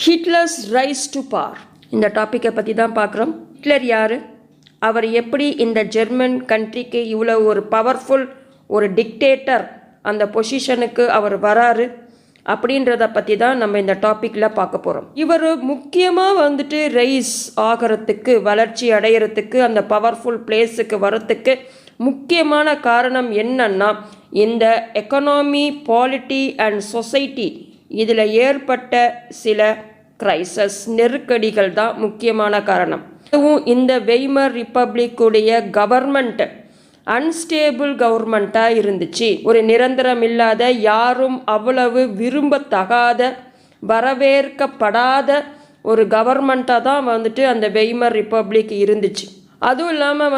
Hitler's rice to power. இந்த டாப்பிக்கை பற்றி தான் பார்க்குறோம். ஹிட்லர் யார், அவர் எப்படி இந்த ஜெர்மன் கண்ட்ரிக்கு இவ்வளோ ஒரு பவர்ஃபுல் ஒரு டிக்டேட்டர் அந்த பொசிஷனுக்கு அவர் வராரு அப்படின்றத பற்றி தான் நம்ம இந்த டாப்பிக்கில் பார்க்க போகிறோம். இவர் முக்கியமாக ரைஸ் ஆகிறதுக்கு, வளர்ச்சி அடையிறதுக்கு, அந்த பவர்ஃபுல் பிளேஸுக்கு வரத்துக்கு முக்கியமான காரணம் என்னன்னா, இந்த எக்கனாமி, பாலிட்டி அண்ட் சொசைட்டி இதில் ஏற்பட்ட சில கிரைசஸ், நெருக்கடிகள் தான் முக்கியமான காரணம். அதுவும் இந்த வெய்மர் ரிப்பப்ளிக்குடைய கவர்மெண்ட் அன்ஸ்டேபிள் கவர்மெண்ட்டாக இருந்துச்சு. ஒரு நிரந்தரம் இல்லாத, யாரும் அவ்வளவு விரும்பத்தகாத, வரவேற்கப்படாத ஒரு கவர்மெண்ட்டாக தான் அந்த வெய்மர் ரிப்பப்ளிக் இருந்துச்சு. அதுவும் இல்லாமல்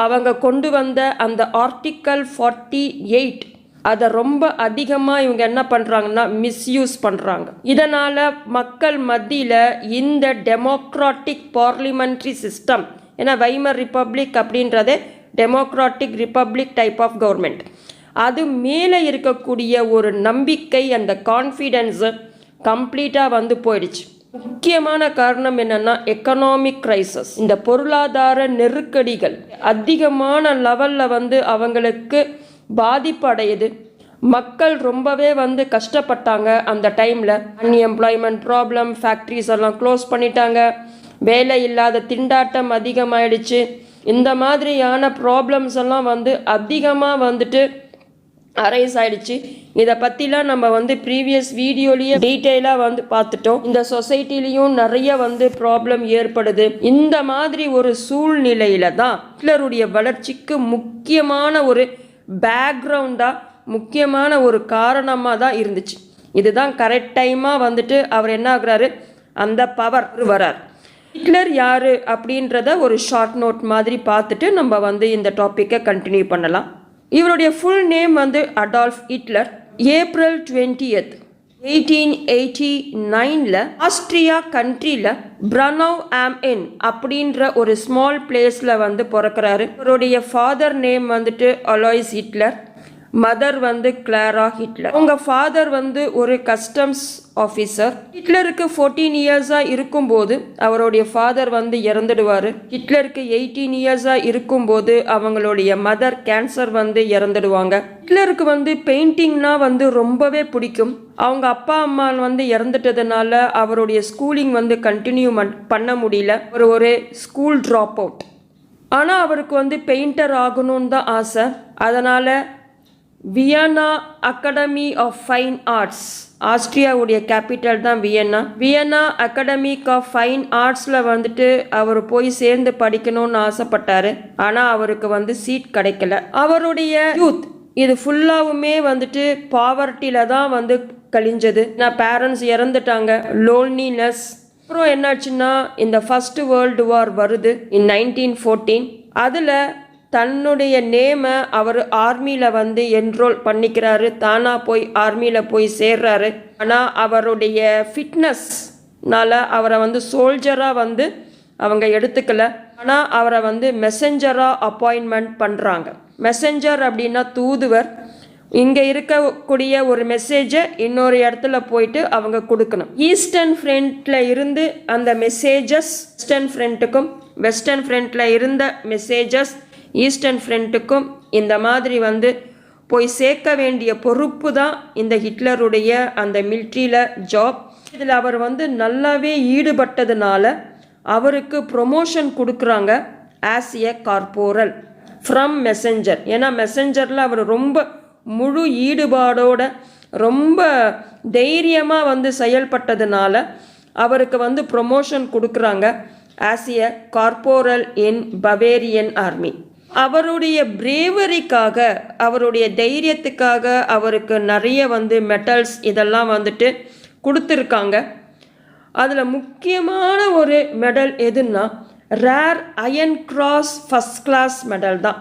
அவங்க கொண்டு வந்த அந்த ஆர்டிக்கல் 48 அதை ரொம்ப அதிகமாக இவங்க என்ன பண்ணுறாங்கன்னா மிஸ்யூஸ் பண்ணுறாங்க. இதனால் மக்கள் மத்தியில் இந்த டெமோக்ராட்டிக் பார்லிமெண்ட்ரி சிஸ்டம், ஏன்னா வெய்மர் ரிப்பப்ளிக் அப்படின்றதே democratic republic type of government, அது மேலே இருக்கக்கூடிய ஒரு நம்பிக்கை, அந்த கான்ஃபிடென்ஸு கம்ப்ளீட்டாக போயிடுச்சு. முக்கியமான காரணம் என்னன்னா எக்கனாமிக் கிரைசஸ், இந்த பொருளாதார நெருக்கடிகள் அதிகமான லெவலில் அவங்களுக்கு பாதிப்பு அடையுது. மக்கள் ரொம்பவே கஷ்டப்பட்டாங்க அந்த டைமில். அன்எம்ப்ளாய்மெண்ட் ப்ராப்ளம், ஃபேக்ட்ரிஸ் எல்லாம் க்ளோஸ் பண்ணிட்டாங்க, வேலை இல்லாத திண்டாட்டம் அதிகமாயிடுச்சு. இந்த மாதிரியான ப்ராப்ளம்ஸ் எல்லாம் அதிகமாக அரைஸ் ஆயிடுச்சு. இதை பற்றிலாம் நம்ம ப்ரீவியஸ் வீடியோலேயே டீட்டெயிலாக பார்த்துட்டோம். இந்த சொசைட்டிலையும் நிறைய ப்ராப்ளம் ஏற்படுது. இந்த மாதிரி ஒரு சூழ்நிலையில தான் ஹிட்லருடைய வளர்ச்சிக்கு முக்கியமான ஒரு பேக்ரவுண்டாக, முக்கியமான ஒரு காரணமாக தான் இருந்துச்சு. இதுதான் கரெக்ட் டைமாக அவர் என்ன ஆகுறாரு, அந்த பவர் வரார். ஹிட்லர் யார் அப்படின்றத ஒரு ஷார்ட் நோட் மாதிரி பார்த்துட்டு நம்ம இந்த டாப்பிக்கை கண்டினியூ பண்ணலாம். இவருடைய full name Adolf Hitler. April 20th 1889 Austria கண்ட்ரியில் பிரனவ் ஆம் என் அப்படின்ற ஒரு ஸ்மால் பிளேஸில் பிறக்கிறாரு. இவருடைய father name alloys Hitler, mother Clara Hitler. அவங்க ஃபாதர் ஒரு கஸ்டம்ஸ் ஆஃபீஸர். ஹிட்லருக்கு 14 இயர்ஸாக இருக்கும்போது அவருடைய ஃபாதர் இறந்துடுவார். ஹிட்லருக்கு 18 இயர்ஸாக இருக்கும்போது அவங்களுடைய மதர் கேன்சர் இறந்துடுவாங்க. ஹிட்லருக்கு பெயிண்டிங்னா ரொம்பவே பிடிக்கும். அவங்க அப்பா அம்மா இறந்துட்டதுனால அவருடைய ஸ்கூலிங் கண்டினியூ பண்ண முடியல. ஒரு ஸ்கூல் ட்ராப் அவுட். ஆனால் அவருக்கு பெயிண்டர் ஆகணும்னு தான் ஆசை. அதனால் Vienna academy of fine arts, ஆஸ்ட்ரியாவுடைய கேபிட்டல் தான் Vienna. Vienna academic of fine ஆர்ட்ஸில் அவர் போய் சேர்ந்து படிக்கணும்னு ஆசைப்பட்டார். ஆனால் அவருக்கு சீட் கிடைக்கல. அவருடைய யூத் இது ஃபுல்லாவுமே பாவர்ட்டியில் தான் கழிஞ்சது. நான் பேரண்ட்ஸ் இறந்துட்டாங்க, லோன்லினஸ். அப்புறம் என்னாச்சுன்னா இந்த ஃபர்ஸ்ட் வேர்ல்டு வார் வருது இன் 1914. அதில் தன்னுடைய நேமை அவர் ஆர்மியில் என்ரோல் பண்ணிக்கிறாரு. தானாக போய் ஆர்மியில் போய் சேர்றாரு. ஆனால் அவருடைய ஃபிட்னஸ்னால அவரை சோல்ஜராக அவங்க எடுத்துக்கல. ஆனால் அவரை மெசஞ்சராக அப்பாயின்மெண்ட் பண்ணுறாங்க. மெசஞ்சர் அப்படின்னா தூதுவர். இங்கே இருக்கக்கூடிய ஒரு மெசேஜை இன்னொரு இடத்துல போயிட்டு அவங்க கொடுக்கணும். ஈஸ்டர்ன் ஃப்ரண்ட்டில் இருந்து அந்த மெசேஜஸ் வெஸ்டர்ன் ஃப்ரண்ட்டுக்கும், வெஸ்டர்ன் ஃப்ரண்ட்டில் இருந்த மெசேஜஸ் ஈஸ்டர்ன் ஃப்ரண்ட்டுக்கும் இந்த மாதிரி போய் சேர்க்க வேண்டிய பொறுப்பு தான் இந்த ஹிட்லருடைய அந்த மிலிட்ரியில் ஜாப். இதில் அவர் நல்லாவே ஈடுபட்டதுனால அவருக்கு ப்ரொமோஷன் கொடுக்குறாங்க as a corporal from messenger. ஏன்னா மெசஞ்சரில் அவர் ரொம்ப முழு ஈடுபாடோட ரொம்ப தைரியமாக செயல்பட்டதுனால அவருக்கு ப்ரொமோஷன் கொடுக்குறாங்க as a corporal in Bavarian army. அவருடைய பிரேவரிக்காக, அவருடைய தைரியத்துக்காக அவருக்கு நிறைய மெடல்ஸ் இதெல்லாம் கொடுத்துருக்காங்க. அதில் முக்கியமான ஒரு மெடல் எதுன்னா rare iron cross first class medal தான்.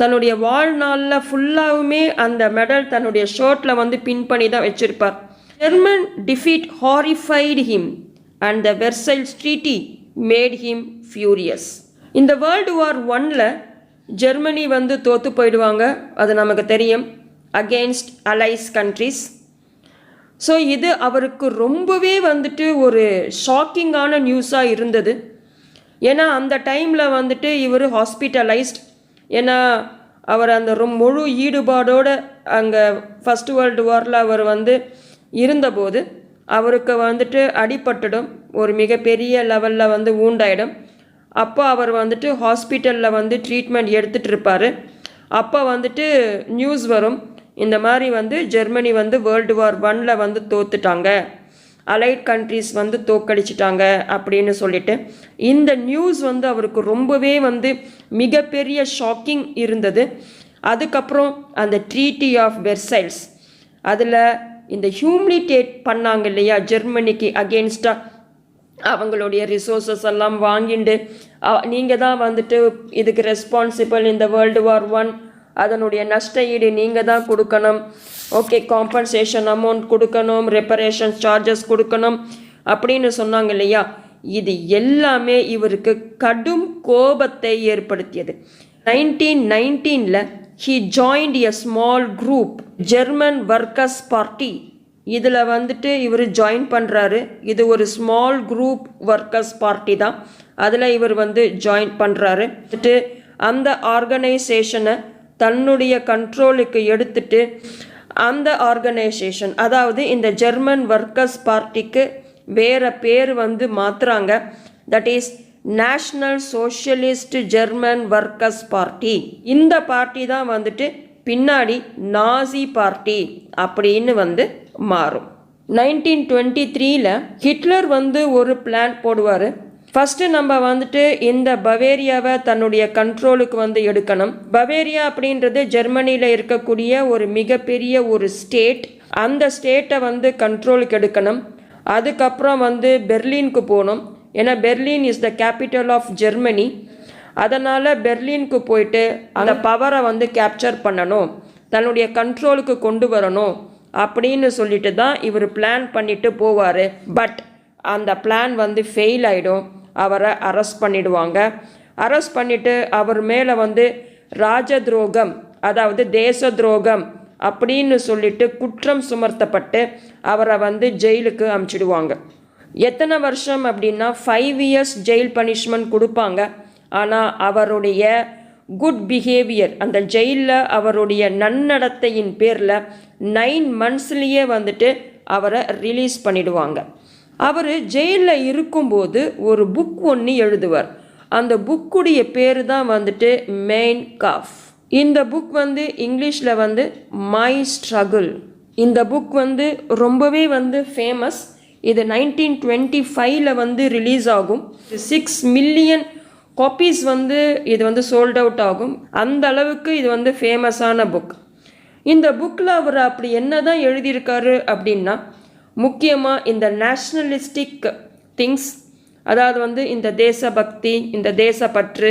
தன்னுடைய வாழ்நாளில் ஃபுல்லாகவுமே அந்த மெடல் தன்னுடைய ஷர்ட்டில் பின் பண்ணி தான் வச்சுருப்பார். German defeat horrified him and the Versailles treaty made him furious. இந்த வேர்ல்டு வார் 1ல் ஜெர்மனி தோற்று போயிடுவாங்க, அது நமக்கு தெரியும், அகெயின்ஸ்ட் அலைஸ் கண்ட்ரிஸ். ஸோ இது அவருக்கு ரொம்பவே வந்துட்டு ஒரு ஷாக்கிங்கான நியூஸாக இருந்தது. ஏன்னா அந்த டைமில் வந்துட்டு இவர் ஹாஸ்பிட்டலைஸ்ட். ஏன்னா அவர் அந்த முழு ஈடுபாடோடு அங்கே ஃபஸ்ட் வேர்ல்டு வாரில் அவர் வந்து இருந்தபோது அவருக்கு வந்துட்டு அடிபட்டுடும், ஒரு மிகப்பெரிய லெவலில் வந்து ஊண்டாயிடும். அப்போ அவர் வந்துட்டு ஹாஸ்பிட்டலில் வந்து ட்ரீட்மெண்ட் எடுத்துகிட்டு இருப்பார். அப்போ வந்துட்டு நியூஸ் வரும், இந்த மாதிரி வந்து ஜெர்மனி வந்து வேர்ல்டு வார் 1 வந்து தோத்துட்டாங்க, அலைட் கண்ட்ரிஸ் வந்து தோக்கடிச்சிட்டாங்க அப்படின்னு சொல்லிட்டு இந்த நியூஸ் வந்து அவருக்கு ரொம்பவே வந்து மிகப்பெரிய ஷாக்கிங் இருந்தது. அதுக்கப்புறம் அந்த ட்ரீட்டி ஆஃப் வெர்சைல்ஸ், அதில் இந்த ஹியூமிலிட்டேட் பண்ணாங்க இல்லையா, ஜெர்மனிக்கு அகெயின்ஸ்டாக அவங்களுடைய ரிசோர்ஸஸ் எல்லாம் வாங்கிண்டு நீங்கள் தான் வந்துட்டு இதுக்கு ரெஸ்பான்சிபிள், இந்த வேர்ல்டு வார் 1 அதனுடைய நஷ்ட ஈடு நீங்கள் தான் கொடுக்கணும், ஓகே காம்பன்சேஷன் அமௌண்ட் கொடுக்கணும், ரெப்பரேஷன் சார்ஜஸ் கொடுக்கணும் அப்படின்னு சொன்னாங்க இல்லையா. இது எல்லாமே இவருக்கு கடும் கோபத்தை ஏற்படுத்தியது. 1919 he joined a small group, German workers party. இதில் வந்துட்டு இவர் ஜாயின் பண்ணுறாரு. இது ஒரு ஸ்மால் குரூப் ஒர்க்கர்ஸ் பார்ட்டி தான், அதில் இவர் வந்து ஜாயின் பண்ணுறாரு. அந்த ஆர்கனைசேஷனை தன்னுடைய கண்ட்ரோலுக்கு எடுத்துட்டு அந்த ஆர்கனைசேஷன், அதாவது இந்த ஜெர்மன் ஒர்க்கர்ஸ் பார்ட்டிக்கு வேறு பேர் வந்து மாற்றுறாங்க. That is national socialist German workers party. இந்த பார்ட்டி தான் வந்துட்டு பின்னாடி நாசி பார்ட்டி அப்படின்னு வந்து மாறும். 1923 ஹிட்லர் வந்து ஒரு பிளான் போடுவார். ஃபஸ்ட்டு நம்ம வந்துட்டு இந்த பவேரியாவை தன்னுடைய கண்ட்ரோலுக்கு வந்து எடுக்கணும். பவேரியா அப்படின்றது ஜெர்மனியில் இருக்கக்கூடிய ஒரு மிகப்பெரிய ஒரு ஸ்டேட். அந்த ஸ்டேட்டை வந்து கண்ட்ரோலுக்கு எடுக்கணும். அதுக்கப்புறம் வந்து பெர்லினுக்கு போகணும். ஏன்னா Berlin is the capital of Germany. அதனால் பெர்லினுக்கு போயிட்டு அந்த பவரை வந்து கேப்சர் பண்ணணும், தன்னுடைய கண்ட்ரோலுக்கு கொண்டு வரணும் அப்படின்னு சொல்லிட்டு தான் இவர் பிளான் பண்ணிட்டு போவார். பட் அந்த பிளான் வந்து ஃபெயில் ஆகிடும். அவரை அரெஸ்ட் பண்ணிடுவாங்க. அரெஸ்ட் பண்ணிவிட்டு அவர் மேலே வந்து ராஜ துரோகம், அதாவது தேச துரோகம் அப்படின்னு சொல்லிட்டு குற்றம் சுமர்த்தப்பட்டு அவரை வந்து ஜெயிலுக்கு அனுப்பிச்சிடுவாங்க. எத்தனை வருஷம் அப்படின்னா 5 இயர்ஸ் ஜெயில் பனிஷ்மெண்ட் கொடுப்பாங்க. ஆனால் அவருடைய குட் பிஹேவியர், அந்த ஜெயிலில் அவருடைய நன்னடத்தையின் பேரில் 9 மந்த்ஸ்லேயே வந்துட்டு அவரை ரிலீஸ் பண்ணிடுவாங்க. அவர் ஜெயிலில் இருக்கும்போது ஒரு புக் ஒன்று எழுதுவார். அந்த புக்குடைய பேர் தான் வந்துட்டு மெயின் காஃப். இந்த புக் வந்து இங்கிலீஷில் வந்து மை ஸ்ட்ரகிள். இந்த புக் வந்து ரொம்பவே வந்து ஃபேமஸ். இது 1925 வந்து ரிலீஸ் ஆகும். 6 மில்லியன் காப்பீஸ் வந்து இது வந்து சோல்ட் அவுட் ஆகும். அந்த அளவுக்கு இது வந்து ஃபேமஸான புக். இந்த புக்கில் அவர் அப்படி என்ன தான் எழுதியிருக்காரு அப்படின்னா, முக்கியமாக இந்த நேஷ்னலிஸ்டிக் திங்ஸ், அதாவது வந்து இந்த தேசபக்தி, இந்த தேசப்பற்று,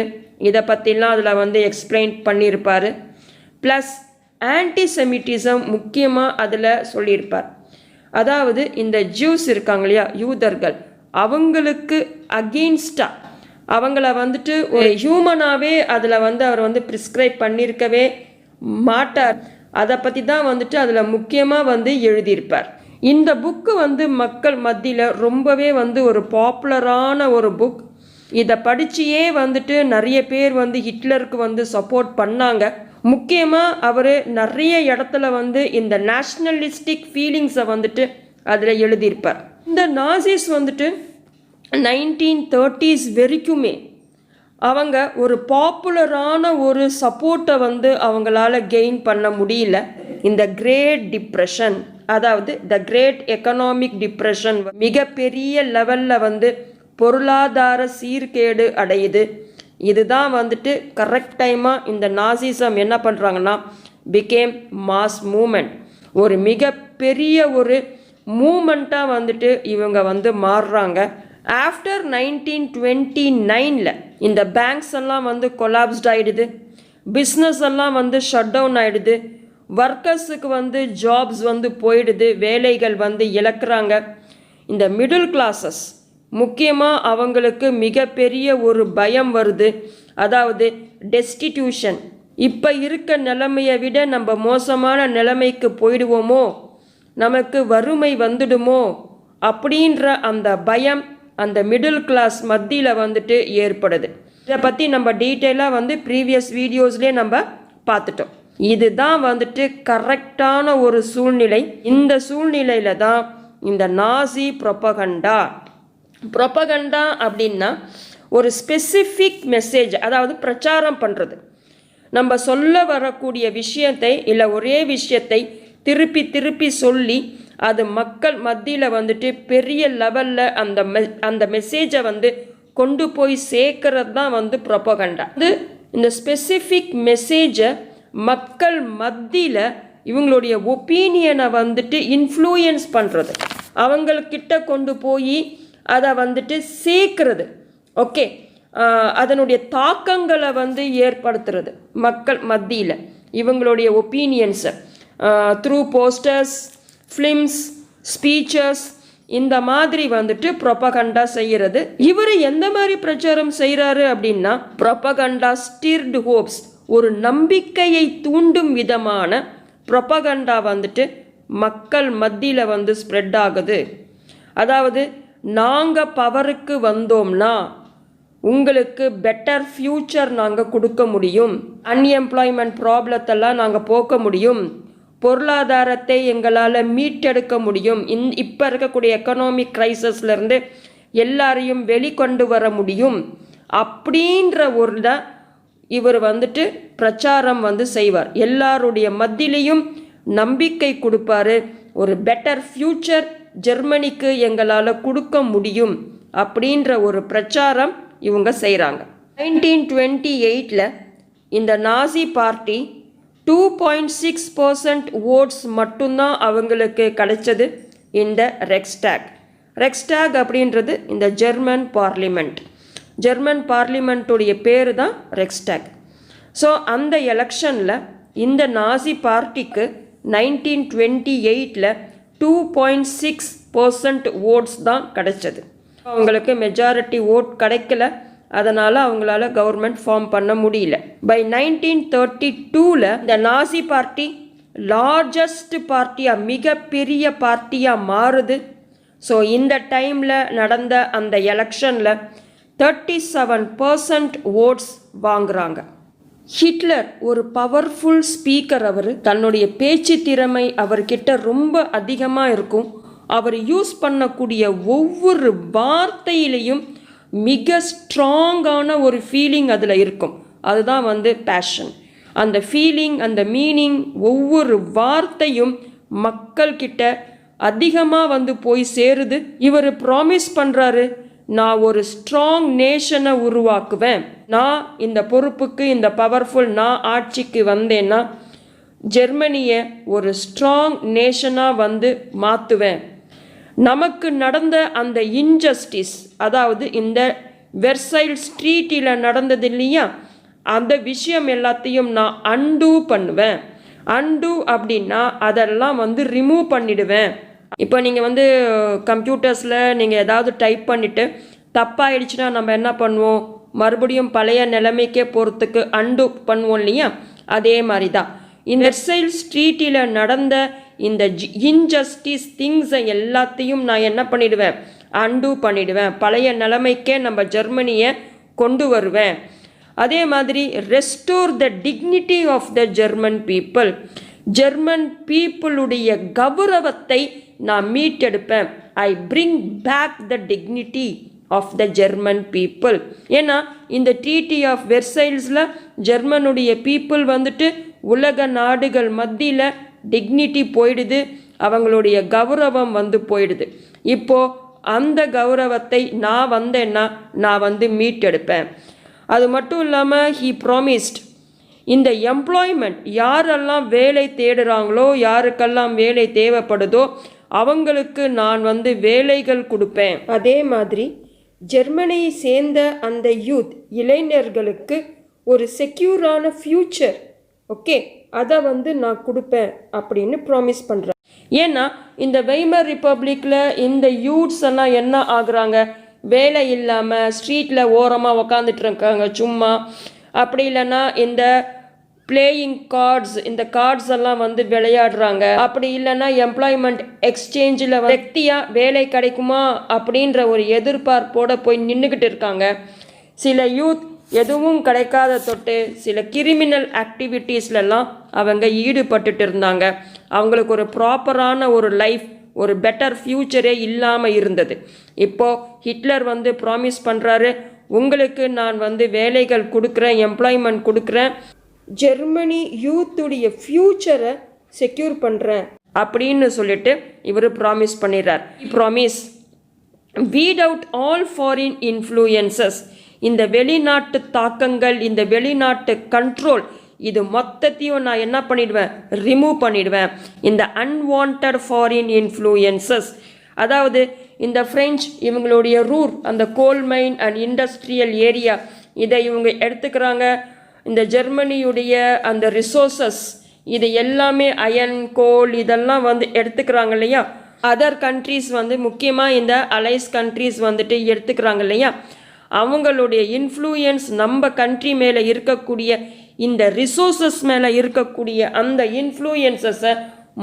இதை பற்றிலாம் அதில் வந்து எக்ஸ்பிளைன் பண்ணியிருப்பார். ப்ளஸ் ஆன்டிசெமிட்டிசம் முக்கியமாக அதில் சொல்லியிருப்பார். அதாவது இந்த ஜூஸ் இருக்காங்க இல்லையா, யூதர்கள், அவங்களுக்கு அகெயின்ஸ்டாக அவங்கள வந்துட்டு ஒரு ஹியூமனாகவே அதில் வந்து அவர் வந்து ப்ரிஸ்கிரைப் பண்ணியிருக்கவே மாட்டார். அதை பற்றி தான் வந்துட்டு அதில் முக்கியமாக வந்து எழுதியிருப்பார். இந்த புக்கு வந்து மக்கள் மத்தியில் ரொம்பவே வந்து ஒரு பாப்புலரான ஒரு புக். இதை படிச்சியே வந்துட்டு நிறைய பேர் வந்து ஹிட்லருக்கு வந்து சப்போர்ட் பண்ணாங்க. முக்கியமாக அவர் நிறைய இடத்துல வந்து இந்த நேஷ்னலிஸ்டிக் ஃபீலிங்ஸை வந்துட்டு அதில் எழுதியிருப்பார். இந்த நாசிஸ் வந்துட்டு 1930s வரைக்குமே அவங்க ஒரு பாப்புலரான ஒரு சப்போர்ட்டை வந்து அவங்களால கெயின் பண்ண முடியல. இந்த கிரேட் டிப்ரெஷன், அதாவது த கிரேட் எக்கனாமிக் டிப்ரெஷன், மிகப்பெரிய லெவலில் வந்து பொருளாதார சீர்கேடு அடையுது. இதுதான் வந்துட்டு கரெக்ட் டைமாக இந்த நாசிசம் என்ன பண்ணுறாங்கன்னா பிகேம் மாஸ் மூமெண்ட். ஒரு மிகப்பெரிய ஒரு மூமெண்ட்டாக வந்துட்டு இவங்க வந்து மாறுறாங்க. ஆஃப்டர் 1929 இந்த பேங்க்ஸ் எல்லாம் வந்து கொலாப்ஸ்ட் ஆகிடுது. பிஸ்னஸ் எல்லாம் வந்து ஷட் டவுன் ஆகிடுது. ஒர்க்கர்ஸுக்கு வந்து ஜாப்ஸ் வந்து போயிடுது, வேலைகள் வந்து இழக்கிறாங்க. இந்த மிடில் கிளாஸஸ் முக்கியமாக அவங்களுக்கு மிகப்பெரிய ஒரு பயம் வருது, அதாவது டெஸ்டிடியூஷன். இப்போ இருக்க நிலைமையை விட நம்ம மோசமான நிலைமைக்கு போயிடுவோமோ நமக்கு வறுமை வந்துடுமோ அப்படின்ற அந்த பயம் அந்த மிடில் கிளாஸ் மத்தியில் வந்துட்டு ஏற்படுது. இதை பற்றி நம்ம டீட்டெயிலாக வந்து ப்ரீவியஸ் வீடியோஸ்லேயே நம்ம பார்த்துட்டோம். இதுதான் வந்துட்டு கரெக்டான ஒரு சூழ்நிலை. இந்த சூழ்நிலையில தான் இந்த நாசி ப்ரொபகண்டா அப்படின்னா ஒரு ஸ்பெசிஃபிக் மெசேஜ், அதாவது பிரச்சாரம் பண்ணுறது. நம்ம சொல்ல வரக்கூடிய விஷயத்தை இல்லை ஒரே விஷயத்தை திருப்பி திருப்பி சொல்லி அது மக்கள் மத்தியில் வந்துட்டு பெரிய லெவலில் அந்த மெசேஜை வந்து கொண்டு போய் சேர்க்கறது தான் வந்து ப்ரொபகண்டா. இந்த ஸ்பெசிஃபிக் மெசேஜை மக்கள் மத்தியில் இவங்களுடைய ஒப்பீனியனை வந்துட்டு இன்ஃப்ளூயன்ஸ் பண்ணுறது, அவங்கக்கிட்ட கொண்டு போய் அதை வந்துட்டு சேர்க்கறது. ஓகே, அதனுடைய தாக்கங்களை வந்து ஏற்படுத்துறது மக்கள் மத்தியில் இவங்களுடைய ஒப்பீனியன்ஸை த்ரூ போஸ்டர்ஸ், ஃபிலிம்ஸ், ஸ்பீச்சஸ், இந்த மாதிரி வந்துட்டு ப்ரொபகண்டா செய்கிறது. இவர் எந்த மாதிரி பிரச்சாரம் செய்கிறாரு அப்படின்னா, ப்ரொபகண்டா ஸ்டிர்டு ஹோப்ஸ், ஒரு நம்பிக்கையை தூண்டும் விதமான ப்ரொபகண்டா வந்துட்டு மக்கள் மத்தியில் வந்து ஸ்ப்ரெட் ஆகுது. அதாவது நாங்கள் பவருக்கு வந்தோம்னா உங்களுக்கு பெட்டர் ஃப்யூச்சர் நாங்கள் கொடுக்க முடியும், அன்எம்ப்ளாய்மெண்ட் ப்ராப்ளத்தெல்லாம் நாங்கள் போக்க முடியும், பொருளாதாரத்தை எங்களால் மீட்டெடுக்க முடியும், இப்போ இருக்கக்கூடிய எக்கனாமிக் க்ரைசஸ்லேருந்து எல்லாரையும் வெளிக்கொண்டு வர முடியும் அப்படின்ற ஒரு இவர் வந்துட்டு பிரச்சாரம் வந்து செய்வார். எல்லாருடைய மத்தியிலையும் நம்பிக்கை கொடுப்பாரு, ஒரு பெட்டர் ஃப்யூச்சர் ஜெர்மனிக்கு எங்களால் கொடுக்க முடியும் அப்படின்ற ஒரு பிரச்சாரம் இவங்க செய்கிறாங்க. 1928 இந்த நாசி பார்ட்டி 2.6% ஓட்ஸ் மட்டும்தான் அவங்களுக்கு கிடைச்சது இந்த ரெக்ஸ்டாக் அப்படின்றது இந்த ஜெர்மன் பார்லிமெண்ட்டுடைய பேர் தான் ரெக்ஸ்டாக். ஸோ அந்த எலெக்ஷனில் இந்த நாசி பார்ட்டிக்கு 1928 2.6% ஓட்ஸ் தான் கிடைச்சது. அவங்களுக்கு மெஜாரிட்டி ஓட் கிடைக்கல, அதனால் அவங்களால கவர்மெண்ட் ஃபார்ம் பண்ண முடியல. பை 1932 இந்த நாசி பார்ட்டி லார்ஜஸ்ட் பார்ட்டியாக, மிகப்பெரிய பார்ட்டியாக மாறுது. ஸோ இந்த டைமில் நடந்த அந்த எலெக்ஷனில் 37% ஓட்ஸ் வாங்குறாங்க. ஹிட்லர் ஒரு பவர்ஃபுல் ஸ்பீக்கர். அவர் தன்னுடைய பேச்சு திறமை அவர்கிட்ட ரொம்ப அதிகமாக இருக்கும். அவர் யூஸ் பண்ணக்கூடிய ஒவ்வொரு வார்த்தையிலையும் மிக ஸ்ட்ராங்கான ஒரு ஃபீலிங் அதில் இருக்கும். அதுதான் வந்து பேஷன். அந்த ஃபீலிங், அந்த மீனிங், ஒவ்வொரு வார்த்தையும் மக்கள்கிட்ட அதிகமாக வந்து போய் சேருது. இவர் ப்ராமிஸ் பண்ணுறாரு, நான் ஒரு ஸ்ட்ராங் நேஷனை உருவாக்குவேன், நான் இந்த பொறுப்புக்கு, இந்த பவர்ஃபுல் நான் ஆட்சிக்கு வந்தேன்னா ஜெர்மனியை ஒரு ஸ்ட்ராங் நேஷனாக வந்து மாற்றுவேன். நமக்கு நடந்த அந்த இன்ஜஸ்டிஸ், அதாவது இந்த வெர்சைல்ஸ் ட்ரீட்டியில் நடந்தது இல்லையா, அந்த விஷயம் எல்லாத்தையும் நான் அன்டூ பண்ணுவேன். அன்டூ அப்படின்னா அதெல்லாம் வந்து ரிமூவ் பண்ணிடுவேன். இப்போ நீங்கள் வந்து கம்ப்யூட்டர்ஸில் நீங்கள் ஏதாவது டைப் பண்ணிவிட்டு தப்பாகிடுச்சுன்னா நம்ம என்ன பண்ணுவோம், மறுபடியும் பழைய நிலைமைக்கே போகிறதுக்கு அன்டூ பண்ணுவோம் இல்லையா, அதே மாதிரி தான் இந்த வெர்சைல்ஸ் ட்ரீட்டியில் நடந்த இந்த இன்ஜஸ்டிஸ் திங்ஸை எல்லாத்தையும் நான் என்ன பண்ணிடுவேன், அன்டூ பண்ணிடுவேன். பழைய நிலைமைக்கே நம்ம ஜெர்மனியை கொண்டு வருவேன். அதே மாதிரி restore the dignity of the German people, German பீப்புளுடைய கௌரவத்தை நான் மீட்டெடுப்பேன். I bring back the dignity of the German people. ஏன்னா இந்த ட்ரீட்டி ஆஃப் வெர்சைல்ஸில் ஜெர்மனுடைய பீப்புள் வந்துட்டு உலக நாடுகள் மத்தியில் டிக்னிட்டி போயிடுது, அவங்களுடைய கௌரவம் வந்து போயிடுது. இப்போது அந்த கௌரவத்தை நான் வந்தேன்னா நான் வந்து மீட்டெடுப்பேன். அது மட்டும் இல்லாமல் ஹீ ப்ராமிஸ்ட், இந்த எம்ப்ளாய்மெண்ட், யாரெல்லாம் வேலை தேடுறாங்களோ, யாருக்கெல்லாம் வேலை தேவைப்படுதோ அவங்களுக்கு நான் வந்து வேலைகள் கொடுப்பேன். அதே மாதிரி ஜெர்மனியை சேர்ந்த அந்த யூத் இளைஞர்களுக்கு ஒரு செக்யூரான ஃப்யூச்சர், ஓகே, அதை வந்து நான் கொடுப்பேன் அப்படின்னு ப்ராமிஸ் பண்ணுறேன். ஏன்னா இந்த வெய்மர் ரிப்பப்ளிக்கில் இந்த யூத்ஸ் எல்லாம் என்ன ஆகுறாங்க, வேலை இல்லாமல் ஸ்ட்ரீட்டில் ஓரமாக உக்காந்துட்டு இருக்காங்க சும்மா. அப்படி இல்லைன்னா இந்த பிளேயிங் கார்ட்ஸ், இந்த கார்ட்ஸ் எல்லாம் வந்து விளையாடுறாங்க. அப்படி இல்லைன்னா எம்ப்ளாய்மெண்ட் எக்ஸ்சேஞ்சில் வெக்தியாக வேலை கிடைக்குமா அப்படின்ற ஒரு எதிர்பார்ப்போடு போய் நின்றுக்கிட்டு இருக்காங்க. சில யூத் எதுவும் கிடைக்காத தொட்டு சில கிரிமினல் ஆக்டிவிட்டீஸ்லாம் அவங்க ஈடுபட்டுட்டு இருந்தாங்க. அவங்களுக்கு ஒரு ப்ராப்பரான ஒரு லைஃப், ஒரு பெட்டர் ஃப்யூச்சரே இல்லாமல் இருந்தது. இப்போது ஹிட்லர் வந்து ப்ராமிஸ் பண்ணுறாரு, உங்களுக்கு நான் வந்து வேலைகள் கொடுக்குறேன், எம்ப்ளாய்மெண்ட் கொடுக்குறேன், ஜெர்மனி யூத்துடைய ஃப்யூச்சரை செக்யூர் பண்ணுறேன் அப்படின்னு சொல்லிட்டு இவர் ப்ராமிஸ் பண்ணிடுறார். ப்ராமிஸ் வீட் அவுட் ஆல் ஃபாரின் இன்ஃப்ளூயன்சஸ், இந்த வெளிநாட்டு தாக்கங்கள், இந்த வெளிநாட்டு கண்ட்ரோல், இது மொத்தத்தையும் நான் என்ன பண்ணிடுவேன், ரிமூவ் பண்ணிடுவேன். இந்த அன்வான்ட் ஃபாரின் இன்ஃப்ளூயன்சஸ், அதாவது இந்த ஃப்ரெஞ்ச் இவங்களுடைய ரூர், அந்த கோல் மைன் அண்ட் இண்டஸ்ட்ரியல் ஏரியா, இதை இவங்க எடுத்துக்கிறாங்க. இந்த ஜெர்மனியுடைய அந்த ரிசோர்ஸஸ் இது எல்லாமே அயன், கோல் இதெல்லாம் வந்து எடுத்துக்கிறாங்க இல்லையா. அதர் கண்ட்ரீஸ் வந்து முக்கியமாக இந்த அலைஸ் கண்ட்ரீஸ் வந்துட்டு எடுத்துக்கிறாங்க இல்லையா. அவங்களுடைய இன்ஃப்ளூயன்ஸ் நம்ம கண்ட்ரி மேலே இருக்கக்கூடிய இந்த ரிசோர்ஸஸ் மேலே இருக்கக்கூடிய அந்த இன்ஃப்ளூயன்சஸை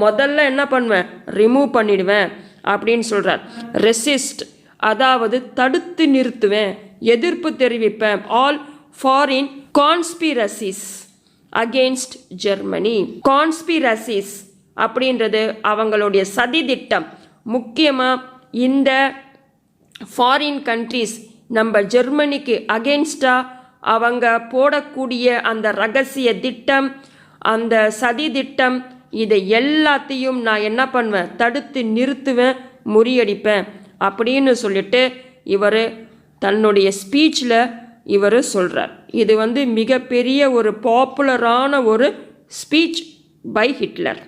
முதல்ல என்ன பண்ணுவேன், ரிமூவ் பண்ணிடுவேன் அப்படின்னு சொல்கிறார். ரெசிஸ்ட், அதாவது தடுத்து நிறுத்துவேன், எதிர்ப்பு தெரிவிப்பேன். All foreign conspiracies against Germany. Conspiracies அப்படின்றது அவங்களுடைய சதி திட்டம். முக்கியமாக இந்த ஃபாரின் கண்ட்ரீஸ் நம்ம ஜெர்மனிக்கு அகெயின்ஸ்டாக அவங்க போடக்கூடிய அந்த ரகசிய திட்டம், அந்த சதி திட்டம், இதை எல்லாத்தையும் நான் என்ன பண்ணுவேன், தடுத்து நிறுத்துவேன், முறியடிப்பேன் அப்படின்னு சொல்லிட்டு இவர் தன்னுடைய ஸ்பீச்சில் இவர் சொல்கிறார். இது வந்து மிகப்பெரிய ஒரு பாப்புலரான ஒரு speech by Hitler.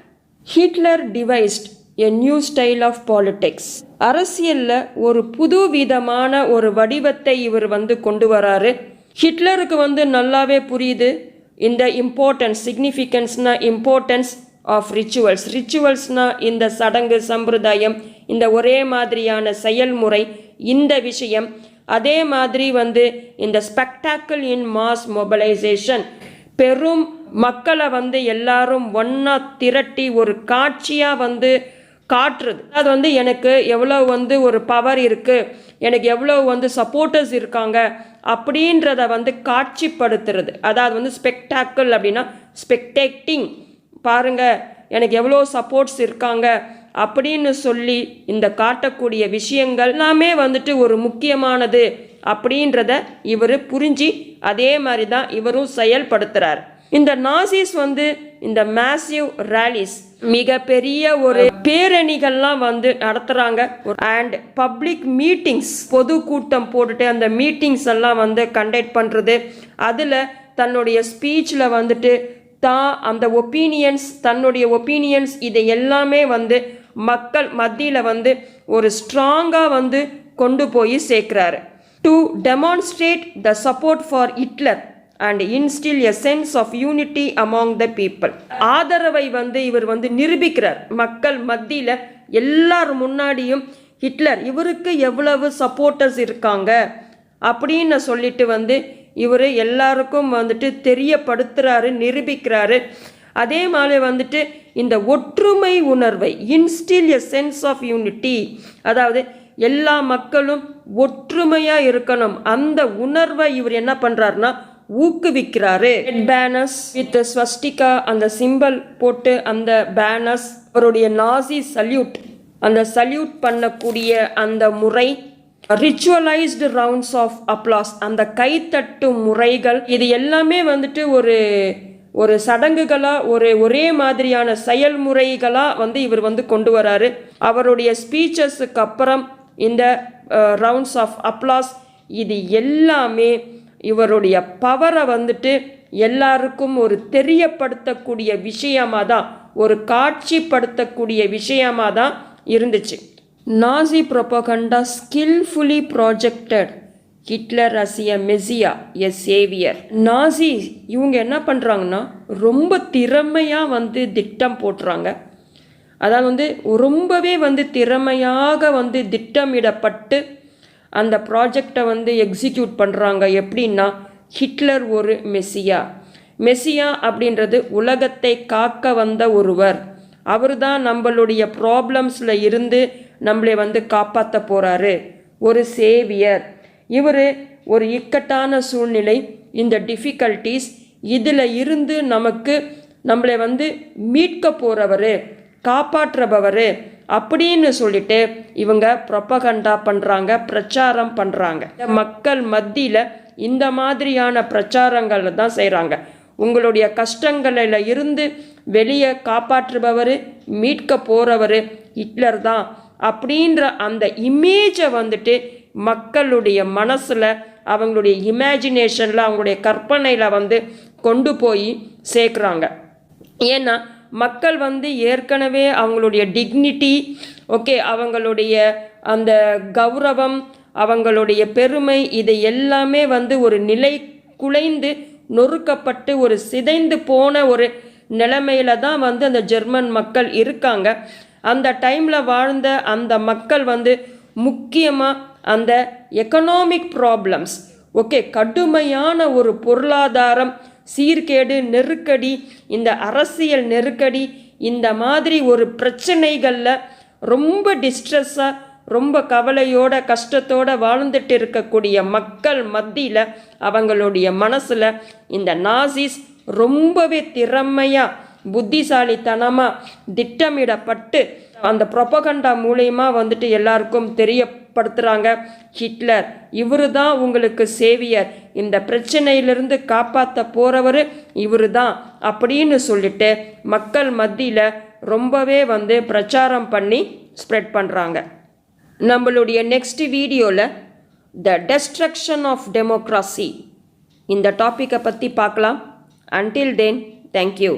Hitler devised a new style of politics. அரசியலில் ஒரு புது விதமான ஒரு வடிவத்தை இவர் வந்து கொண்டு வராரு. ஹிட்லருக்கு வந்து நல்லாவே புரியுது இந்த இம்பார்ட்டன்ஸ், சிக்னிஃபிகன்ஸ்னா இம்பார்ட்டன்ஸ் ஆஃப் ரிச்சுவல்ஸ். ரிச்சுவல்ஸ்னா இந்த சடங்கு சம்பிரதாயம், இந்த ஒரே மாதிரியான செயல்முறை, இந்த விஷயம். அதே மாதிரி வந்து இந்த ஸ்பெக்டாக்கிள் இன் மாஸ் மொபலைசேஷன், பெரும் மக்களை வந்து எல்லாரும் ஒன்றா திரட்டி ஒரு காட்சியாக வந்து காட்டுறது. அது வந்து எனக்கு எவ்வளோ வந்து ஒரு பவர் இருக்குது, எனக்கு எவ்வளோ வந்து சப்போர்ட்டர்ஸ் இருக்காங்க அப்படின்றத வந்து காட்சிப்படுத்துறது. அதாவது வந்து ஸ்பெக்டாக்கிள் அப்படின்னா ஸ்பெக்டேக்டிங், பாருங்கள் எனக்கு எவ்வளோ சப்போர்ட்ஸ் இருக்காங்க அப்படின்னு சொல்லி இந்த காட்டக்கூடிய விஷயங்கள் எல்லாமே வந்துட்டு ஒரு முக்கியமானது அப்படின்றத இவர் புரிஞ்சு அதே மாதிரி தான் இவரும் செயல்படுத்துகிறார். இந்த நாசிஸ் வந்து இந்த மேசிவ் ரேலிஸ், மிகப்பெரிய ஒரு பேரணிகள்லாம் வந்து நடத்துகிறாங்க. அண்ட் பப்ளிக் மீட்டிங்ஸ், பொது கூட்டம் போட்டுட்டு அந்த மீட்டிங்ஸ் எல்லாம் வந்து கண்டக்ட் பண்ணுறது. அதில் தன்னுடைய ஸ்பீச்சில் வந்துட்டு அந்த ஒப்பீனியன்ஸ், தன்னுடைய ஒப்பீனியன்ஸ் இதை எல்லாமே வந்து மக்கள் மத்தியில் வந்து ஒரு ஸ்ட்ராங்காக வந்து கொண்டு போய் சேர்க்குறாரு. To demonstrate the support for Hitler and instil a sense of unity among the people. ஆதரவை வந்து இவர் வந்து நிரூபிக்கிறார் மக்கள் மத்தியில், எல்லார் முன்னாடியும் ஹிட்லர் இவருக்கு எவ்வளவு சப்போர்ட்டர்ஸ் இருக்காங்க அப்படின்னு சொல்லிட்டு வந்து இவர் எல்லாருக்கும் வந்துட்டு தெரியப்படுத்துகிறாரு, நிரூபிக்கிறாரு. அதே மாதிரி வந்துட்டு இந்த ஒற்றுமை உணர்வை, instil a sense of unity, அதாவது எல்லா மக்களும் ஒற்றுமையாக இருக்கணும், அந்த உணர்வை இவர் என்ன பண்ணுறாருன்னா ஊக்குவிக்கிறாரு. பேனர்ஸ் வித் ஸ்வஸ்டிகா, அந்த சிம்பல் போட்டு அந்த பேனர்ஸ், அவருடைய நாசி சல்யூட், அந்த சல்யூட் பண்ணக்கூடிய அந்த முறை, ரிச்சுவலைஸ்டு ரவுண்ட்ஸ் ஆஃப் அப்ளாஸ், அந்த கைத்தட்டு முறைகள், இது எல்லாமே வந்துட்டு ஒரு சடங்குகளாக, ஒரே மாதிரியான செயல்முறைகளாக வந்து இவர் வந்து கொண்டு வராரு. அவருடைய ஸ்பீச்சஸுக்கு அப்புறம் இந்த ரவுண்ட்ஸ் ஆஃப் அப்ளாஸ், இது எல்லாமே இவருடைய பவரை வந்துட்டு எல்லாருக்கும் ஒரு தெரியப்படுத்தக்கூடிய விஷயமாக தான், ஒரு காட்சிப்படுத்தக்கூடிய விஷயமாக தான் இருந்துச்சு. Nazi propaganda skilfully projected Hitler as a messiah, a saviour. Nazi இவங்க என்ன பண்ணுறாங்கன்னா ரொம்ப திறமையாக வந்து திட்டம் போட்டுறாங்க. அதாவது வந்து ரொம்பவே வந்து திறமையாக வந்து திட்டமிடப்பட்டு அந்த ப்ராஜெக்டை வந்து எக்ஸிக்யூட் பண்ணுறாங்க. எப்படின்னா ஹிட்லர் ஒரு மெசியா, மெசியா அப்படின்றது உலகத்தை காக்க வந்த ஒருவர். அவர் தான் நம்மளுடைய ப்ராப்ளம்ஸில் இருந்து நம்மளை வந்து காப்பாற்ற போகிறாரு. ஒரு சேவியர். இவர் ஒரு இக்கட்டான சூழ்நிலை, இந்த டிஃபிகல்ட்டிஸ், இதில் இருந்து நம்மளை வந்து மீட்க போகிறவர், காப்பாற்றுபவர் அப்படின்னு சொல்லிட்டு இவங்க ப்ரொபகண்டா பண்ணுறாங்க, பிரச்சாரம் பண்ணுறாங்க. மக்கள் மத்தியில் இந்த மாதிரியான பிரச்சாரங்களை தான் செய்கிறாங்க. உங்களுடைய கஷ்டங்களில் இருந்து வெளியே காப்பாற்றுபவர், மீட்க போகிறவர் ஹிட்லர் தான் அப்படின்ற அந்த இமேஜை வந்துட்டு மக்களுடைய மனசில், அவங்களுடைய இமேஜினேஷனில், அவங்களுடைய கற்பனையில் வந்து கொண்டு போய் சேர்க்குறாங்க. ஏன்னா மக்கள் வந்து ஏற்கனவே அவங்களுடைய டிக்னிட்டி, அவங்களுடைய அந்த கௌரவம், அவங்களுடைய பெருமை, இது எல்லாமே வந்து ஒரு நிலை குலைந்து நொறுக்கப்பட்டு ஒரு சிதைந்து போன ஒரு நிலைமையில தான் வந்து அந்த ஜெர்மன் மக்கள் இருக்காங்க. அந்த டைமில் வாழ்ந்த அந்த மக்கள் வந்து முக்கியமாக அந்த எக்கனாமிக் ப்ராப்ளம்ஸ், கடுமையான ஒரு பொருளாதாரம் சீர்கேடு, நெருக்கடி, இந்த அரசியல் நெருக்கடி, இந்த மாதிரி ஒரு பிரச்சனைகளில் ரொம்ப டிஸ்ட்ரெஸ்ஸாக, ரொம்ப கவலையோட கஷ்டத்தோடு வாழ்ந்துட்டு இருக்கக்கூடிய மக்கள் மத்தியில் அவங்களுடைய மனசில் இந்த நாசிஸ் ரொம்பவே திறமையாக, புத்திசாலித்தனமாக திட்டமிடப்பட்டு அந்த ப்ரொபகண்டா மூலயமா வந்துட்டு எல்லாருக்கும் தெரியப்படுத்துகிறாங்க, ஹிட்லர் இவர் தான் உங்களுக்கு சேவியர், இந்த பிரச்சனையிலிருந்து காப்பாற்ற போகிறவர் இவர் தான் அப்படின்னு சொல்லிட்டு மக்கள் மத்தியில் ரொம்பவே வந்து பிரச்சாரம் பண்ணி ஸ்ப்ரெட் பண்ணுறாங்க. நம்மளுடைய நெக்ஸ்ட் வீடியோவில் த டெஸ்ட்ரக்ஷன் ஆஃப் டெமோக்ராசி இந்த டாப்பிக்கை பற்றி பார்க்கலாம். Until then, thank you.